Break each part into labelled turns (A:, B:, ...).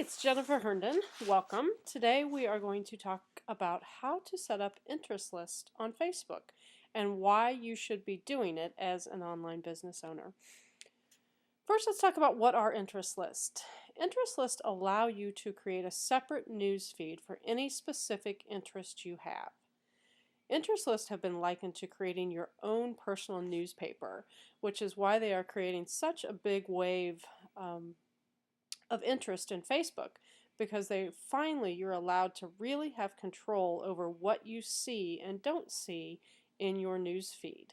A: It's Jennifer Herndon. Welcome. Today we are going to talk about how to set up interest list on Facebook and why you should be doing it as an online business owner. First, let's talk about what are interest lists. Interest lists allow you to create a separate news feed for any specific interest you have. Interest lists have been likened to creating your own personal newspaper, which is why they are creating such a big wave of interest in Facebook, because you're allowed to really have control over what you see and don't see in your news feed.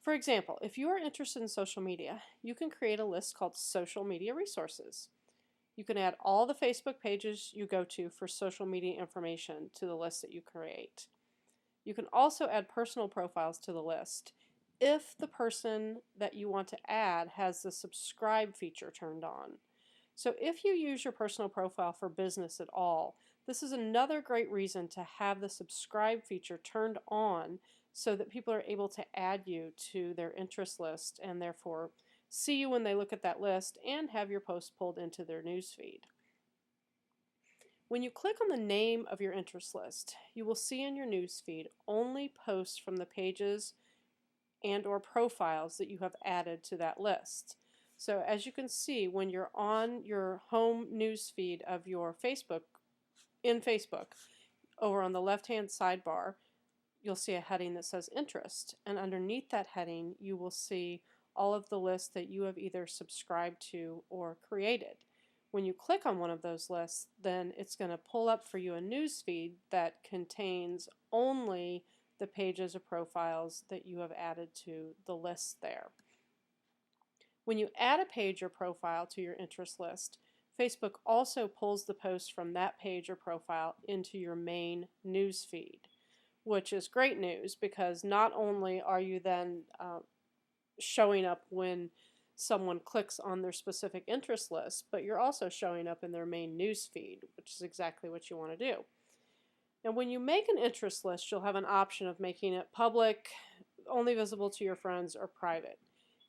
A: For example, if you are interested in social media, you can create a list called Social Media Resources. You can add all the Facebook pages you go to for social media information to the list that you create. You can also add personal profiles to the list if the person that you want to add has the subscribe feature turned on. So if you use your personal profile for business at all, this is another great reason to have the subscribe feature turned on so that people are able to add you to their interest list and therefore see you when they look at that list and have your post pulled into their newsfeed. When you click on the name of your interest list, you will see in your newsfeed only posts from the pages and/or profiles that you have added to that list. So as you can see, when you're on your home news feed of your Facebook, in Facebook, over on the left-hand sidebar, you'll see a heading that says Interest. And underneath that heading, you will see all of the lists that you have either subscribed to or created. When you click on one of those lists, then it's going to pull up for you a news feed that contains only the pages or profiles that you have added to the list there. When you add a page or profile to your interest list, Facebook also pulls the post from that page or profile into your main news feed, which is great news because not only are you then showing up when someone clicks on their specific interest list, but you're also showing up in their main news feed, which is exactly what you want to do. Now, when you make an interest list, you'll have an option of making it public, only visible to your friends, or private.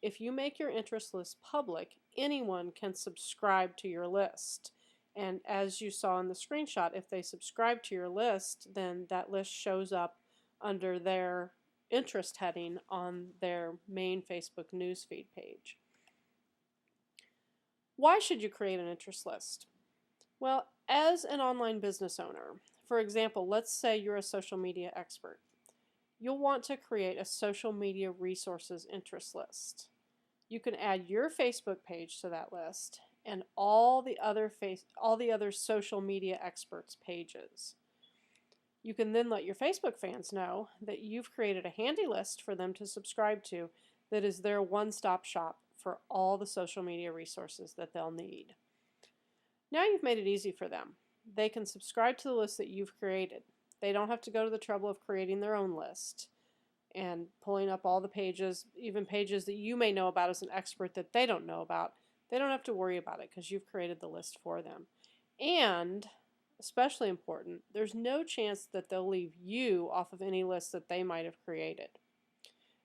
A: If you make your interest list public, anyone can subscribe to your list. And as you saw in the screenshot, if they subscribe to your list, then that list shows up under their interest heading on their main Facebook newsfeed page. Why should you create an interest list? Well, as an online business owner, for example, let's say you're a social media expert. You'll want to create a social media resources interest list. You can add your Facebook page to that list and all the other social media experts' pages. You can then let your Facebook fans know that you've created a handy list for them to subscribe to that is their one-stop shop for all the social media resources that they'll need. Now you've made it easy for them. They can subscribe to the list that you've created. They don't have to go to the trouble of creating their own list and pulling up all the pages, even pages that you may know about as an expert that they don't know about. They don't have to worry about it because you've created the list for them. And, especially important, there's no chance that they'll leave you off of any list that they might have created.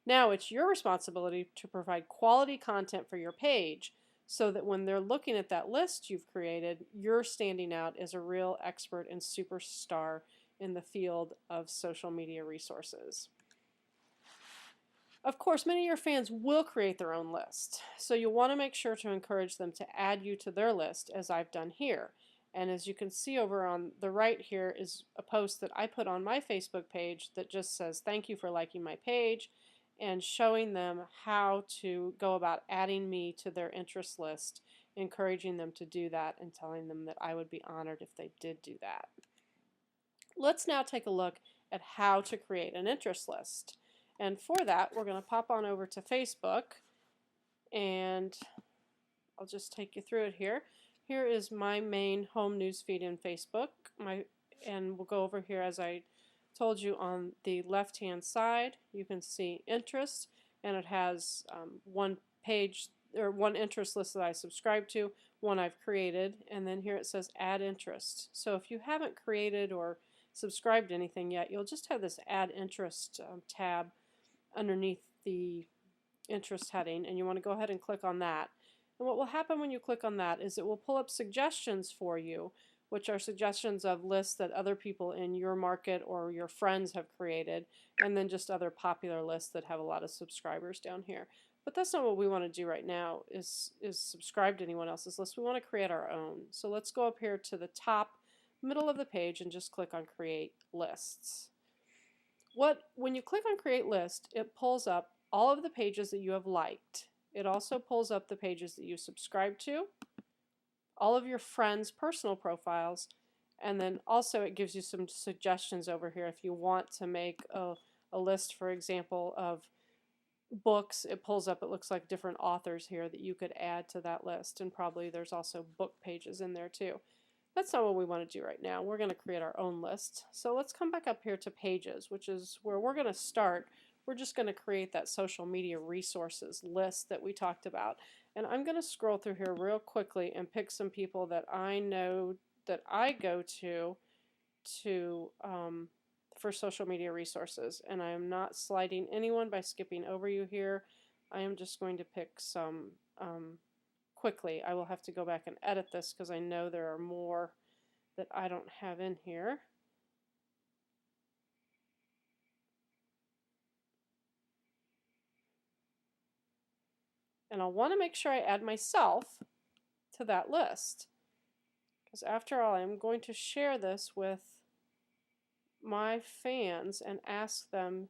A: Now it's your responsibility to provide quality content for your page so that when they're looking at that list you've created, you're standing out as a real expert and superstar in the field of social media resources. Of course, many of your fans will create their own list, so you'll want to make sure to encourage them to add you to their list, as I've done here. And as you can see over on the right here is a post that I put on my Facebook page that just says, "Thank you for liking my page," and showing them how to go about adding me to their interest list, encouraging them to do that and telling them that I would be honored if they did do that. Let's now take a look at how to create an interest list. And for that, we're going to pop on over to Facebook, and I'll just take you through it here. Here is my main home news feed in Facebook, and we'll go over here as I told you on the left-hand side. You can see interest, and it has one page or one interest list that I subscribe to, one I've created, and then here it says add interest. So if you haven't created or subscribed to anything yet, you'll just have this add interest tab underneath the interest heading, and you want to go ahead and click on that. And what will happen when you click on that is it will pull up suggestions for you, which are suggestions of lists that other people in your market or your friends have created, and then just other popular lists that have a lot of subscribers down here. But that's not what we want to do right now, is subscribe to anyone else's list. We want to create our own. So let's go up here to the top middle of the page and just click on Create Lists. When you click on Create List, it pulls up all of the pages that you have liked. It also pulls up the pages that you subscribe to, all of your friends' personal profiles, and then also it gives you some suggestions over here if you want to make a list, for example, of books. It pulls up, it looks like different authors here that you could add to that list, and probably there's also book pages in there too. That's not what we want to do right now. We're going to create our own list. So let's come back up here to Pages, which is where we're going to start. We're just going to create that social media resources list that we talked about. And I'm going to scroll through here real quickly and pick some people that I know that I go to for social media resources. And I am not sliding anyone by skipping over you here. I am just going to pick some quickly. I will have to go back and edit this because I know there are more that I don't have in here. And I'll want to make sure I add myself to that list, because after all, I'm going to share this with my fans and ask them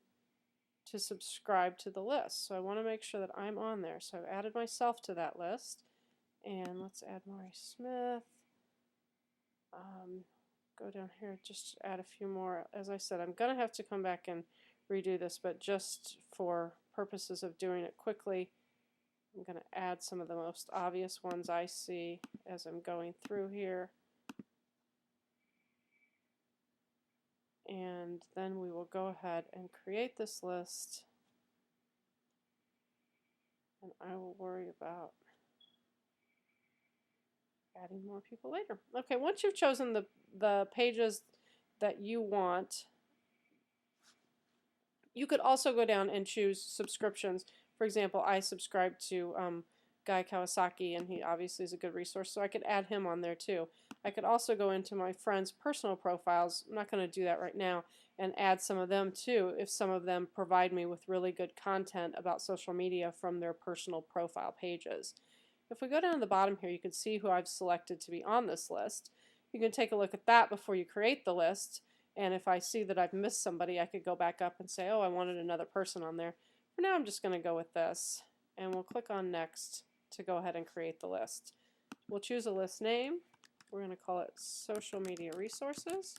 A: to subscribe to the list. So I want to make sure that I'm on there. So I've added myself to that list. And let's add Maury Smith. Go down here, just add a few more. As I said, I'm going to have to come back and redo this, but just for purposes of doing it quickly, I'm going to add some of the most obvious ones I see as I'm going through here. And then we will go ahead and create this list, and I will worry about adding more people later. Okay, once you've chosen the pages that you want, you could also go down and choose subscriptions. For example, I subscribe to Guy Kawasaki, and he obviously is a good resource, so I could add him on there too. I could also go into my friends' personal profiles. I'm not going to do that right now, and add some of them too if some of them provide me with really good content about social media from their personal profile pages. If we go down to the bottom here, you can see who I've selected to be on this list. You can take a look at that before you create the list, and if I see that I've missed somebody, I could go back up and say, oh, I wanted another person on there. For now, I'm just going to go with this, and we'll click on Next to go ahead and create the list. We'll choose a list name. We're going to call it Social Media Resources.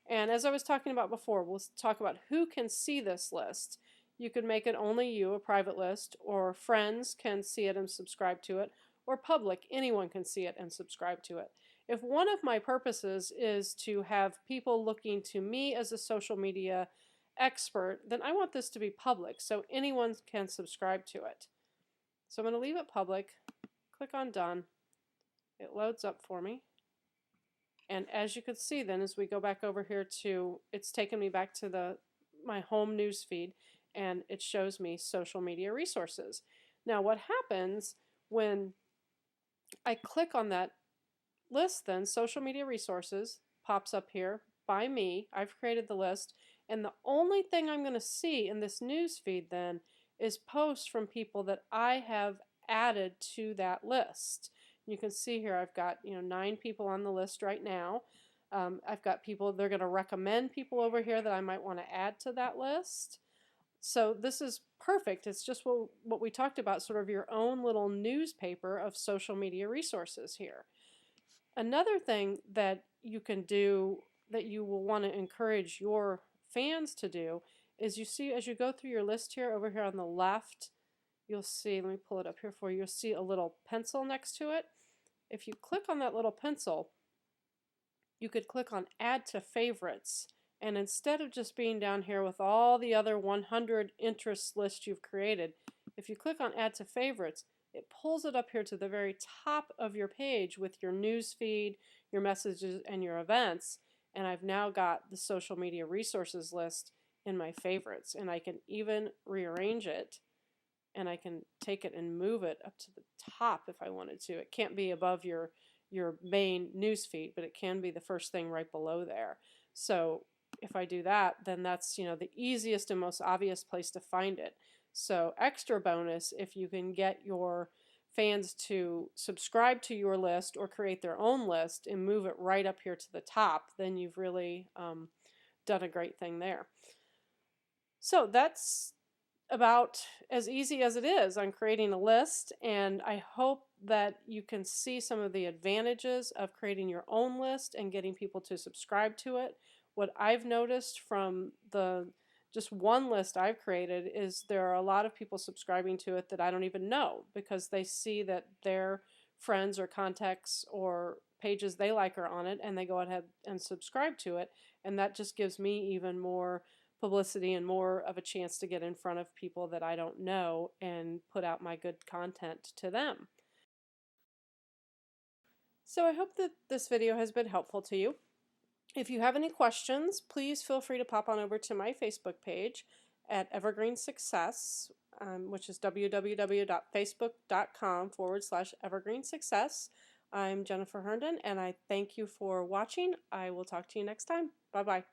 A: And as I was talking about before, we'll talk about who can see this list. You could make it only you, a private list, or friends can see it and subscribe to it, or public, anyone can see it and subscribe to it. If one of my purposes is to have people looking to me as a social media expert, then I want this to be public so anyone can subscribe to it. So I'm going to leave it public, click on Done. It loads up for me. And as you can see then, as we go back over here to, it's taken me back to my home news feed, and it shows me social media resources. Now what happens when I click on that list then, social media resources pops up here by me. I've created the list, and the only thing I'm going to see in this news feed then is posts from people that I have added to that list. You can see here I've got 9 people on the list right now. I've got people, they're going to recommend people over here that I might want to add to that list. So this is perfect. It's just what we talked about, sort of your own little newspaper of social media resources here. Another thing that you can do that you will want to encourage your fans to do is, you see as you go through your list here, over here on the left, you'll see, let me pull it up here for you, you'll see a little pencil next to it. If you click on that little pencil, you could click on Add to Favorites, and instead of just being down here with all the other 100 interests lists you've created, if you click on Add to Favorites, it pulls it up here to the very top of your page with your news feed, your messages, and your events. And I've now got the social media resources list in my favorites, and I can even rearrange it and I can take it and move it up to the top if I wanted to. It can't be above your main news feed, but it can be the first thing right below there. So if I do that, then that's the easiest and most obvious place to find it. So extra bonus if you can get your fans to subscribe to your list or create their own list and move it right up here to the top, then you've really done a great thing there. So that's about as easy as it is on creating a list, and I hope that you can see some of the advantages of creating your own list and getting people to subscribe to it. What I've noticed from the just one list I've created is there are a lot of people subscribing to it that I don't even know, because they see that their friends or contacts or pages they like are on it, and they go ahead and subscribe to it, and that just gives me even more publicity and more of a chance to get in front of people that I don't know and put out my good content to them. So I hope that this video has been helpful to you. If you have any questions, please feel free to pop on over to my Facebook page at Evergreen Success, which is www.facebook.com/Evergreen Success. I'm Jennifer Herndon, and I thank you for watching. I will talk to you next time. Bye-bye.